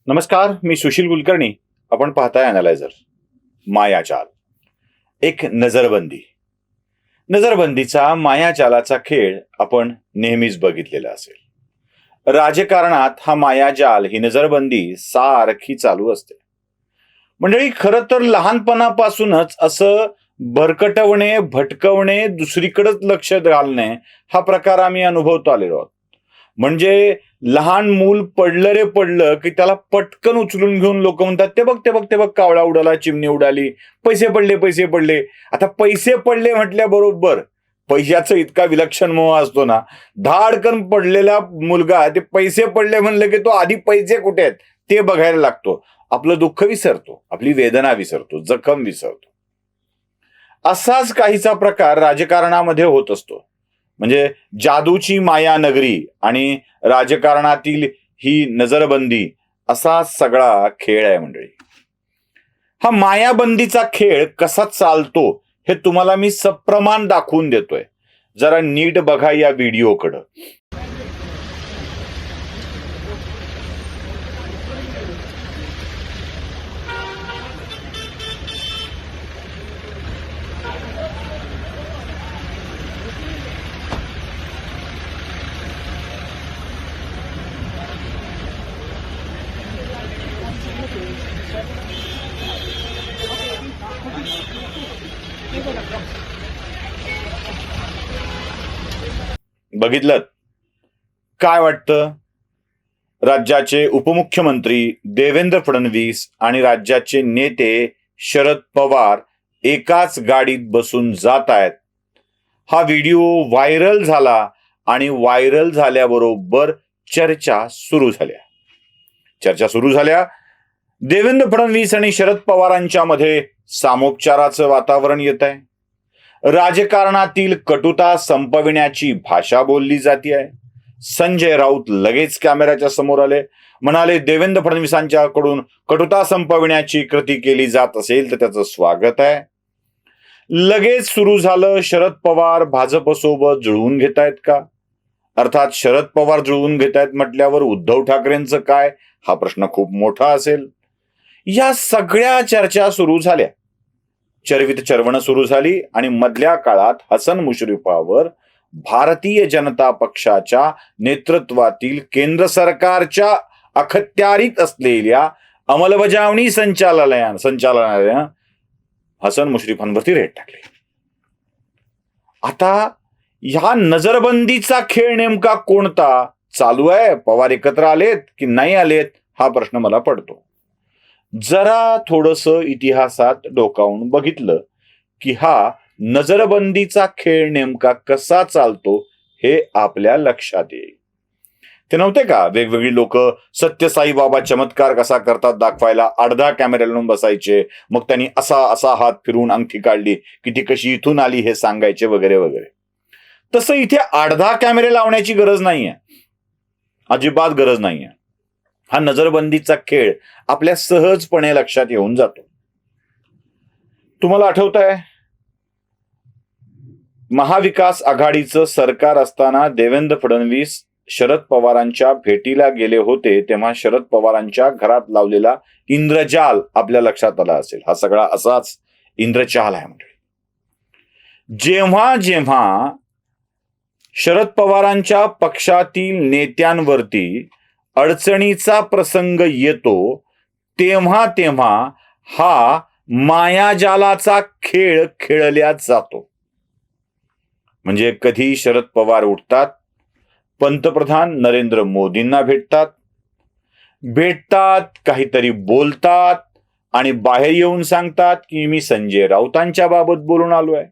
नमस्कार, मी सुशील कुलकर्णी. आपण पाहताय अनालायझर. मायाजाल, एक नजरबंदी. नजरबंदीचा मायाजालाचा खेळ आपण नेहमीच बघितलेला असेल. राजकारणात हा मायाजाल, ही नजरबंदी सारखी चालू असते. मंडळी, खरं तर लहानपणापासूनच असं भरकटवणे, भटकवणे, दुसरीकडेच लक्ष घालणे हा प्रकार आम्ही अनुभवतो आलेलो आहोत. म्हणजे लहान मूल पडलं रे पडलं की त्याला पटकन उचलून घेऊन लोक म्हणतात, ते बघ ते बघ ते बघ, कावळा उडाला, चिमणी उडाली, पैसे पडले पैसे पडले. आता पैसे पडले म्हटल्याबरोबर पैशाचा इतका विलक्षण मोह असतो ना, धाडकन पडलेला मुलगा ते पैसे पडले म्हणलं की तो आधी पैसे कुठे आहेत ते बघायला लागतो. आपलं दुःख विसरतो, आपली वेदना विसरतो, जखम विसरतो. असाच काहीचा प्रकार राजकारणामध्ये होत असतो. म्हणजे जादूची माया नगरी आणि राजकारणातील ही नजरबंदी, असा सगळा खेळ आहे मंडळी. हा मायाबंदीचा खेळ कसा चालतो हे तुम्हाला मी सप्रमाण दाखवून देतोय. जरा नीट बघा या व्हिडिओकडं. बघितलं? काय वाटतं? राज्याचे उपमुख्यमंत्री देवेंद्र फडणवीस आणि राज्याचे नेते शरद पवार एकाच गाडीत बसून जात आहेत. हा व्हिडिओ व्हायरल झाला आणि व्हायरल झाल्याबरोबर चर्चा सुरू झाल्या. देवेंद्र फडणवीस आणि शरद पवारांच्या मध्ये सामोपचाराचं वातावरण येत आहे. राजकारणातील कटुता संपविण्याची भाषा बोलली जाते आहे. संजय राऊत लगेच कॅमेऱ्याच्या समोर आले, म्हणाले, देवेंद्र फडणवीसांच्याकडून कटुता संपविण्याची कृती केली जात असेल तर त्याचं स्वागत आहे. लगेच सुरू झालं, शरद पवार भाजपसोबत जुळवून घेत आहेत का? अर्थात शरद पवार जुळवून घेत आहेत म्हटल्यावर उद्धव ठाकरेंचं काय, हा प्रश्न खूप मोठा असेल. या सगळ्या चर्चा सुरू झाल्या. चर्वित चर्वण सुरू झाली आणि मधल्या काळात हसन मुश्रीफावर भारतीय जनता पक्षाच्या नेतृत्वातील केंद्र सरकारच्या अखत्यारीत असलेल्या अंमलबजावणी संचालनालयानं हसन मुश्रीफांवरती रेड टाकले. आता ह्या नजरबंदीचा खेळ नेमका कोणता चालू आहे? पवार एकत्र आलेत की नाही आलेत हा प्रश्न मला पडतो. जरा थोडंसं इतिहासात डोकावून बघितलं की हा नजरबंदीचा खेळ नेमका कसा चालतो हे आपल्या लक्षात येईल. ते नव्हते का वेगवेगळी लोक सत्यसाई बाबा चमत्कार कसा करतात दाखवायला अर्धा कॅमेरा लावून बसायचे, मग त्यांनी असा असा हात फिरवून अंगठी काढली की ती कशी इथून आली हे सांगायचे वगैरे वगैरे. तसं इथे अर्धा कॅमेरे लावण्याची गरज नाहीये, अजिबात गरज नाहीये. हा नजरबंदीचा खेळ आपल्या सहजपणे लक्षात येऊन जातो. तुम्हाला आठवत आहे, महाविकास आघाडीचं सरकार असताना देवेंद्र फडणवीस शरद पवारांच्या भेटीला गेले होते, तेव्हा शरद पवारांच्या घरात लावलेला इंद्रजाल आपल्या लक्षात आला असेल. हा सगळा असाच इंद्रजाल आहे मंडळी. जेव्हा जेव्हा शरद पवारांच्या पक्षातील नेत्यांवरती अडचणीचा प्रसंग येतो तेव्हा तेव्हा हा मायाजालाचा खेळ खेळल्या जातो. म्हणजे कधी शरद पवार उठतात, पंतप्रधान नरेंद्र मोदींना भेटतात, काहीतरी बोलतात आणि बाहेर येऊन सांगतात की मी संजय राऊतांच्या बाबत बोलून आलोय.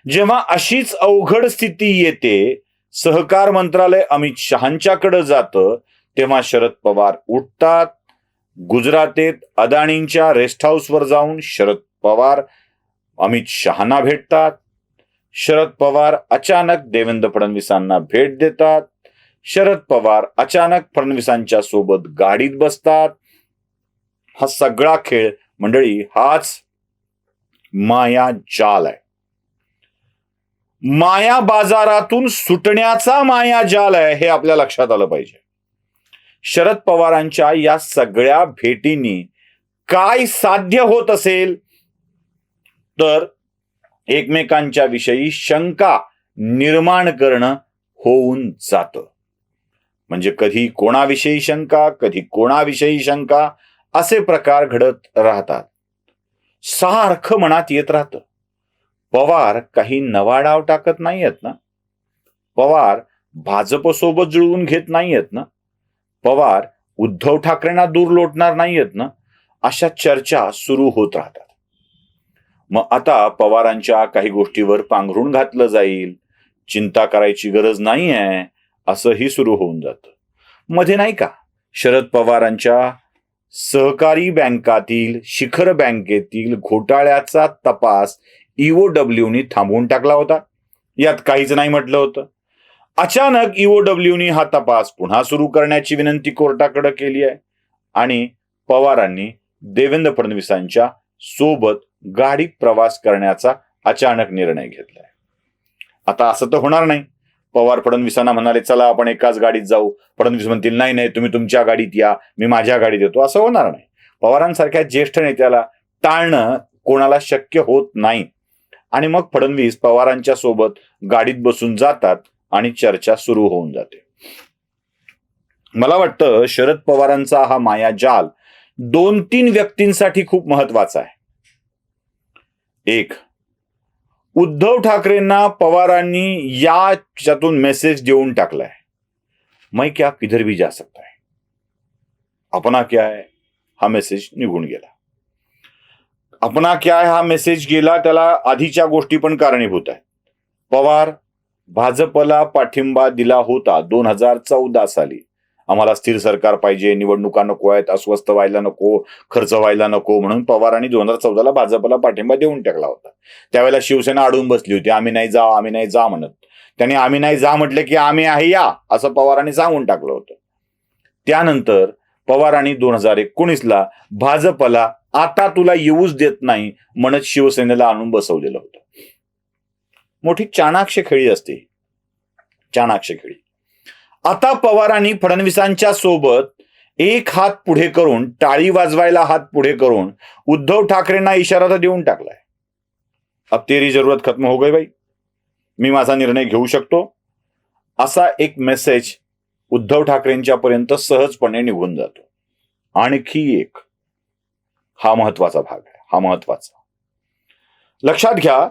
जेव्हा अशीच अवघड स्थिती येते, सहकार मंत्रालय अमित शहांच्याकडे जातं, तेव्हा शरद पवार उठतात, गुजरातेत अदानींच्या रेस्ट हाऊसवर जाऊन शरद पवार अमित शहांना भेटतात. शरद पवार अचानक देवेंद्र फडणवीसांना भेट देतात. शरद पवार अचानक फडणवीसांच्या सोबत गाडीत बसतात. हा सगळा खेळ मंडळी हाच मायाजाल आहे. माया बाजारातून सुटण्याचा मायाजाल आहे हे आपल्या लक्षात आलं पाहिजे. शरद पवारांच्या या सगळ्या भेटींनी काय साध्य होत असेल, तर एकमेकांच्या विषयी शंका निर्माण करणं होऊन जातं. म्हणजे कधी कोणाविषयी शंका, कधी कोणाविषयी शंका, असे प्रकार घडत राहतात. सारखं मनात येत राहतं, पवार काही नवा डाव टाकत नाहीयेत ना, पवार भाजपसोबत जुळवून घेत नाहीयेत ना, पवार उद्धव ठाकरेंना दूर लोटणार नाहीयेत ना, अशा चर्चा सुरू होत राहतात. मग आता पवारांच्या काही गोष्टीवर पांघरून घातलं जाईल, चिंता करायची गरज नाहीये, असंही सुरू होऊन जातं. मध्ये नाही का शरद पवारांच्या सहकारी बँकातील, शिखर बँकेतील घोटाळ्याचा तपास ईओडब्ल्यूनी थांबवून टाकला होता. यात काहीच नाही म्हटलं होतं. अचानक ईओडब्ल्यूनी हा तपास पुन्हा सुरू करण्याची विनंती कोर्टाकडे केली आहे आणि पवारांनी देवेंद्र फडणवीसांच्या सोबत गाडीत प्रवास करण्याचा अचानक निर्णय घेतलाय. आता असं तर होणार नाही. पवार फडणवीसांना म्हणाले चला आपण एकाच गाडीत जाऊ, फडणवीस म्हणतील नाही नाही तुम्ही तुमच्या गाडीत या, मी माझ्या गाडीत येतो. असं होणार नाही. पवारांसारख्या ज्येष्ठ नेत्याला टाळणं कोणाला शक्य होत नाही. आणि मग फडणवीस पवारांच्या सोबत गाडीत बसून जातात आणि चर्चा सुरू होऊन जाते. मला वाटतं शरद पवारांचा हा मायाजाल 2-3 व्यक्तींसाठी खूप महत्वाचा आहे. एक, उद्धव ठाकरेंना पवारांनी याच्यातून मेसेज देऊन टाकलाय, मैं क्या किधर भी जा सकता है, अपना क्या है हा मेसेज निघून गेला. अपना क्या है हा मेसेज गेला, त्याला आधीच्या गोष्टी पण कारणीभूत आहेत. पवार भाजपला पाठिंबा दिला होता 2014 साली. आम्हाला स्थिर सरकार पाहिजे, निवडणुका नको आहेत, अस्वस्थ व्हायला नको, खर्च व्हायला नको, म्हणून पवारांनी 2014ला भाजपला पाठिंबा देऊन टाकला होता. त्यावेळेला शिवसेना अडून बसली होती, आम्ही नाही जा म्हणत. त्यांनी आम्ही नाही जा म्हटलं की आम्ही आहे या, असं पवारांनी सांगून टाकलं होतं. त्यानंतर पवारांनी 2019ला भाजपला आता तुला येऊच देत नाही म्हणत शिवसेनेला आणून बसवलेलं होतं. मोठी चाणाक्ष खेळी असते, चाणाक्ष खेळी. आता पवारांनी फडणवीसांच्या सोबत एक हात पुढे करून, टाळी वाजवायला हात पुढे करून उद्धव ठाकरेंना इशारा तर देऊन टाकलाय. अब तेरी जरूरत खत्म हो गई भाई, मी माझा निर्णय घेऊ शकतो, असा एक मेसेज उद्धव ठाकरेंच्या पर्यंत सहजपणे निघून जातो. आणखी एक, हा महत्वाचा भाग आहे, हा महत्वाचा लक्षात घ्या.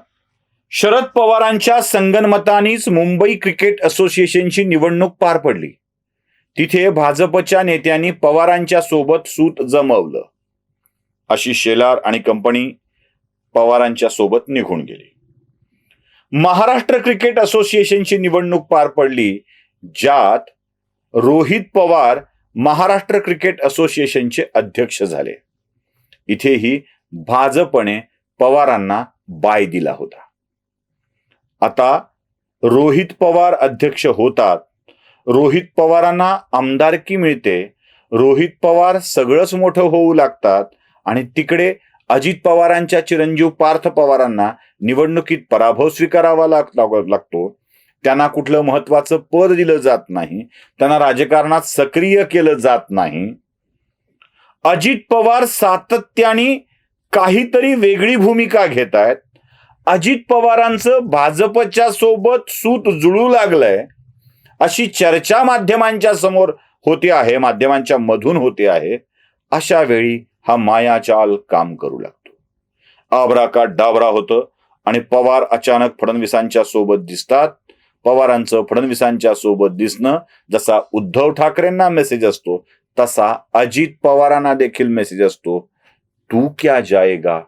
शरद पवारांच्या संगनमतानीच मुंबई क्रिकेट असोसिएशनची निवडणूक पार पडली. तिथे भाजपच्या नेत्यांनी पवारांच्या सोबत सूत जमवलं. आशिष शेलार आणि कंपनी पवारांच्या सोबत निघून गेली. महाराष्ट्र क्रिकेट असोसिएशनची निवडणूक पार पडली, ज्यात रोहित पवार महाराष्ट्र क्रिकेट असोसिएशनचे अध्यक्ष झाले. इथेही भाजपने पवारांना बाय दिला होता. आता रोहित पवार अध्यक्ष होतात, रोहित पवारांना आमदारकी मिळते, रोहित पवार सगळंच मोठं होऊ लागतात आणि तिकडे अजित पवारांच्या चिरंजीव पार्थ पवारांना निवडणुकीत पराभव स्वीकारावा लागतो. त्यांना कुठलं महत्वाचं पद दिलं जात नाही, त्यांना राजकारणात सक्रिय केलं जात नाही. अजित पवार सातत्याने काहीतरी वेगळी भूमिका घेत आहेत. अजित पवारांचं भाजपच्या सोबत सूत जुळू लागलंय अशी चर्चा माध्यमांच्या समोर होते आहे, माध्यमांच्या मधून होते आहे. अशा वेळी हा मायाजाल काम करू लागतो. आबरा का डाबरा होतं आणि पवार अचानक फडणवीसांच्या सोबत दिसतात. पवारांचं फडणवीसांच्या सोबत दिसणं जसा उद्धव ठाकरेंना मेसेज असतो, तसा अजित पवारांना देखील मेसेज असतो, तू क्या जाएगा,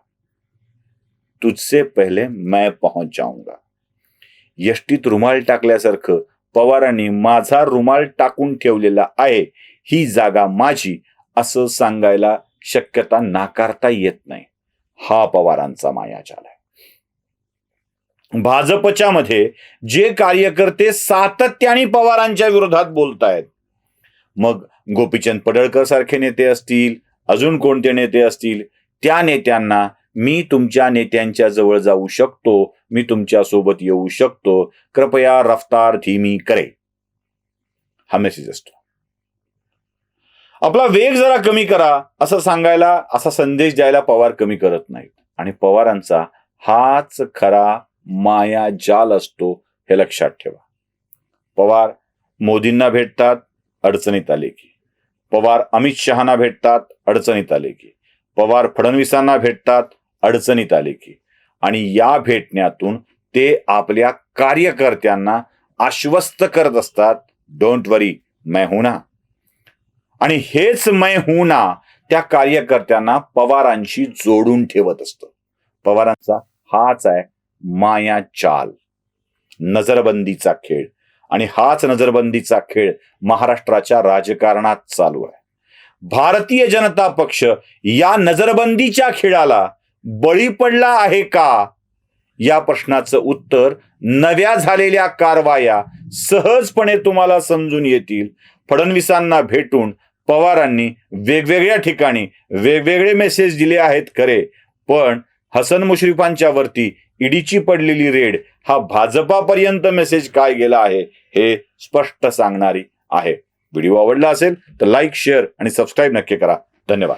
तुझसे पहिले मैं पहुंच जाऊंगा. यष्टीत रुमाल टाकल्यासारखं पवारांनी माझा रुमाल टाकून ठेवलेला आहे, ही जागा माझी, असं सांगायला शक्यता नाकारता येत नाही. हा पवारांचा मायाजाल आहे. भाजपच्या मध्ये जे कार्यकर्ते सातत्याने पवारांच्या विरोधात बोलतायत, मग गोपीचंद पडळकर सारखे नेते असतील, अजून कोणते नेते असतील, त्या नेत्यांना मी तुमच्या नेत्यांच्या जवळ जाऊ शकतो, मी तुमच्या सोबत येऊ शकतो, कृपया रफ्तार धीमी करे, हा मेसेज असतो. आपला वेग जरा कमी करा असं सांगायला, असा संदेश द्यायला पवार कमी करत नाहीत. आणि पवारांचा हाच खरा मायाजाल असतो हे लक्षात ठेवा. पवार मोदींना भेटतात, अडचणीत आले की. पवार अमित शहाना भेटतात, अडचणीत आले की. पवार फडणवीसांना भेटतात, अडचणीत आले की. आणि या भेटण्यातून ते आपल्या कार्यकर्त्यांना आश्वस्त करत असतात, डोंट वरी मैं हूं ना. आणि हेच मैं हूं ना त्या कार्यकर्त्यांना पवारांशी जोडून ठेवत असतं. पवारांचा हाच आहे माया चाल, नजरबंदीचा खेळ. आणि हाच नजरबंदीचा खेळ महाराष्ट्राच्या राजकारणात चालू आहे. भारतीय जनता पक्ष या नजरबंदीच्या खेळाला बळी पडला आहे का, या प्रश्नाचं उत्तर नव्या झालेल्या कारवाया सहजपणे तुम्हाला समजून येतील. फडणवीसांना भेटून पवारांनी वेगवेगळ्या ठिकाणी वेगवेगळे मेसेज दिले आहेत खरे, पण हसन मुश्रीफांच्या वरती ईडीची पडलेली रेड हा भाजपापर्यंत मेसेज काय गेला आहे हे स्पष्ट सांगणारी आहे. व्हिडिओ आवडला असेल तर लाईक, शेअर आणि सबस्क्राईब नक्की करा. धन्यवाद.